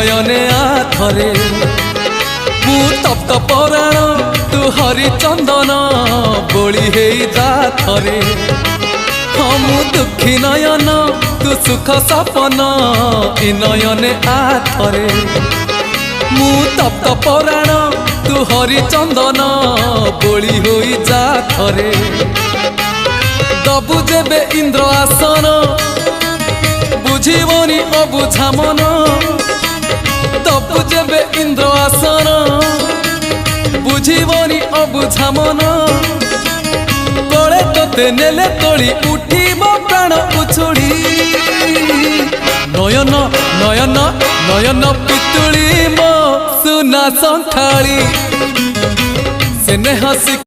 नयने आथरे मु तप्त पराण तू हरिचंदन बोली हे जा थरे हाँ मु दुखी नयन तू सुख सपन इ नयने आथरे मु तप्त पराण तू हरिचंदन बोली होई जा थरे दबु जेबे इंद्र आसन बुझीबनी अबुझा मन दबु जेबे इंद्र आसन बुझीबनी अबुझा मन तोते नेले तोड़ी उठीब प्राण उछुड़ी नयन नयन नयन पितुड़ी मो सुना संथाली से हसी